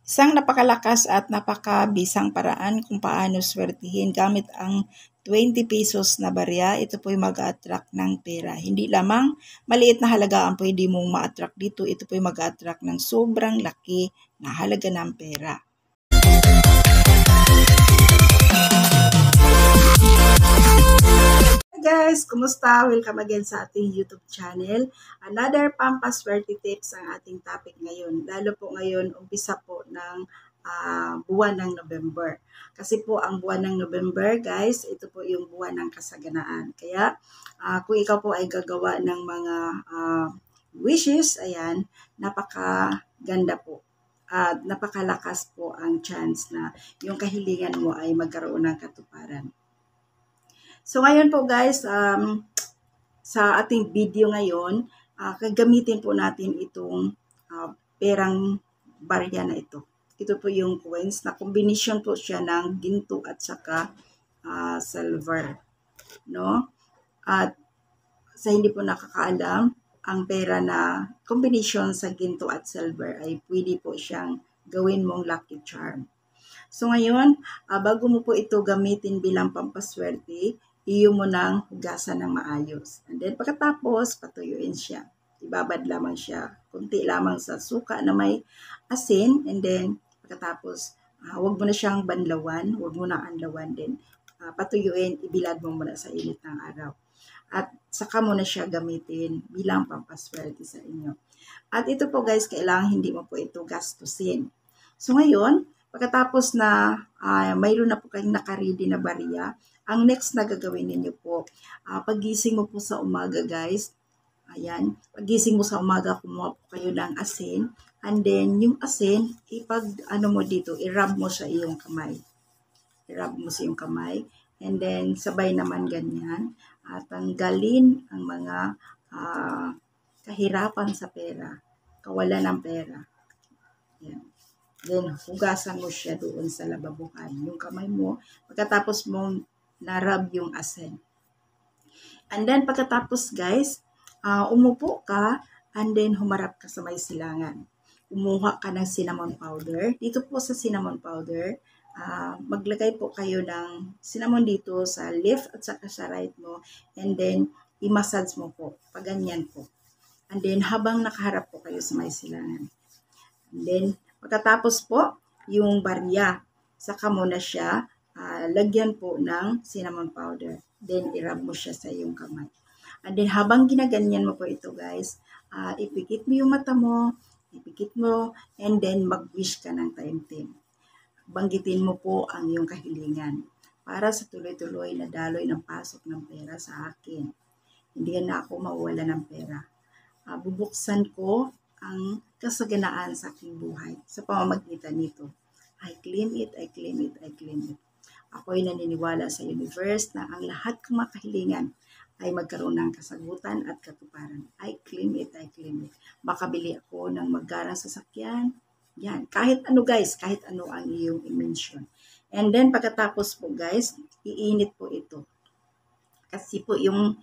Isang napakalakas at napakabisang paraan kung paano swertihin gamit ang 20 pesos na barya. Ito po'y mag-attract ng pera. Hindi lamang maliit na halaga ang pwede mong ma-attract dito. Ito po'y mag-attract ng sobrang laki na halaga ng pera. Guys, kumusta? Welcome again sa ating YouTube channel. Another pampaswerte tips ang ating topic ngayon. Lalo po ngayon, umpisa po ng buwan ng November. Kasi po ang buwan ng November, guys, ito po yung buwan ng kasaganaan. Kaya kung ikaw po ay gagawa ng mga wishes, ayan, napakaganda po. At napakalakas po ang chance na yung kahilingan mo ay magkaroon ng katuparan. So ngayon po guys, sa ating video ngayon, gagamitin po natin itong perang barya na ito. Ito po yung coins na combination po siya ng ginto at saka silver. No? At sa hindi po nakakaalam, ang pera na combination sa ginto at silver ay pwede po siyang gawin mong lucky charm. So ngayon, bago mo po ito gamitin bilang pampaswerte, iyo mo nang hugasan ng maayos. And then pagkatapos, patuyuin siya. Ibabad lamang siya. Kunti lamang sa suka na may asin. And then pagkatapos, huwag mo na siyang banlawan. Huwag mo na anlawan din. Patuyuin, ibilad mo muna sa init ng araw. At saka mo na siya gamitin bilang pampaswerte sa inyo. At ito po guys, kailangan hindi mo po ito gastusin. So ngayon, pagkatapos na mayroon na po kayong nakaready na barya, ang next na gagawin ninyo po, pagising mo po sa umaga guys, ayan, pagising mo sa umaga, kumuha po kayo ng asin, and then yung asin, mo dito, i-rub mo sa iyong kamay. I-rub mo sa iyong kamay, and then sabay naman ganyan, tanggalin ang mga kahirapan sa pera, kawalan ng pera. Ayan. Then, hugasan mo siya doon sa lababuhan, yung kamay mo, pagkatapos mong narab yung asin. And then, pagkatapos guys, umupo ka, and then humarap ka sa may silangan. Kumuha ka ng cinnamon powder. Dito po sa cinnamon powder, maglagay po kayo ng cinnamon dito sa left at saka sa right mo, and then, i-massage mo po, paganyan po. And then, habang nakaharap po kayo sa may silangan. And then, pagkatapos po, yung barya, saka mo na siya, lagyan po ng cinnamon powder. Then, i-rub mo siya sa iyong kamay. And then, habang ginaganyan mo po ito guys, ipikit mo yung mata mo, ipikit mo, and then mag-wish ka ng time-time. Banggitin mo po ang iyong kahilingan para sa tuloy-tuloy na daloy ng pasok ng pera sa akin. Hindi na ako mawawala ng pera. Bubuksan ko ang kasaganaan sa aking buhay sa pamamagitan nito. I claim it, I claim it, I claim it. Ako'y naniniwala sa universe na ang lahat kong mga kahilingan ay magkaroon ng kasagutan at katuparan. I claim it, I claim it. Makabili ako ng magarang sasakyan. Yan. Kahit ano guys, kahit ano ang iyong i-mention. And then pagkatapos po guys, iinit po ito. Kasi po yung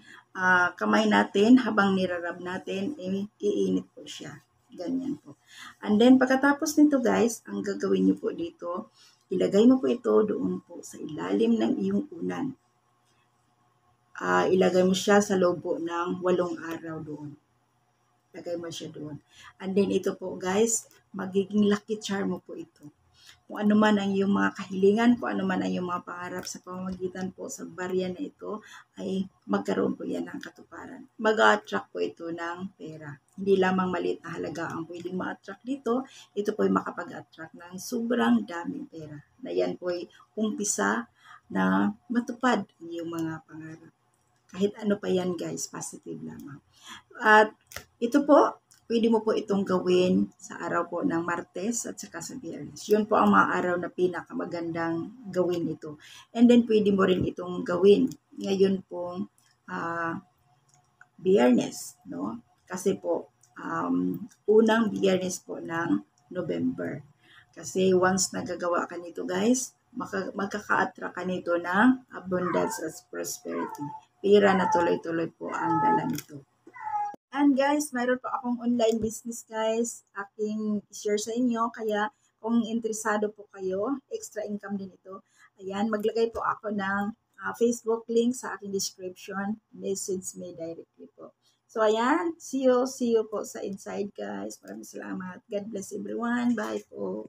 kamay natin, habang nirarab natin, iinit po siya. Ganyan po. And then pagkatapos nito guys, ang gagawin niyo po dito, ilagay mo po ito doon po sa ilalim ng iyong unan. Ilagay mo siya sa loob po ng 8 araw doon. Ilagay mo siya doon. And then ito po guys, magiging lucky charm mo po ito. Kung ano man ang iyong mga kahilingan, kung ano man ang iyong mga pangarap sa pamamagitan po sa barya na ito, ay magkaroon po yan ng katuparan. Mag-attract po ito ng pera. Hindi lamang maliit na halaga ang pwedeng ma-attract dito, ito po ay makapag-attract ng sobrang daming pera. Na yan po ay umpisa na matupad ang iyong mga pangarap. Kahit ano pa yan guys, positive lamang. At ito po, pwede mo po itong gawin sa araw po ng Martes at saka sa Biyernes. Yun po ang mga araw na pinakamagandang gawin ito. And then pwede mo rin itong gawin ngayon pong Biyernes, no? Kasi po, unang Biyernes po ng November. Kasi once nagagawa ka nito guys, magkaka-attract ka nito ng abundance at prosperity. Pera na tuloy-tuloy po ang dala nito. And guys, mayroon pa akong online business guys, aking share sa inyo. Kaya kung interesado po kayo, extra income din ito. Ayan, maglagay po ako ng Facebook link sa aking description. Message me directly po. So, ayan. See you po sa inside, guys. Maraming salamat. God bless everyone. Bye po.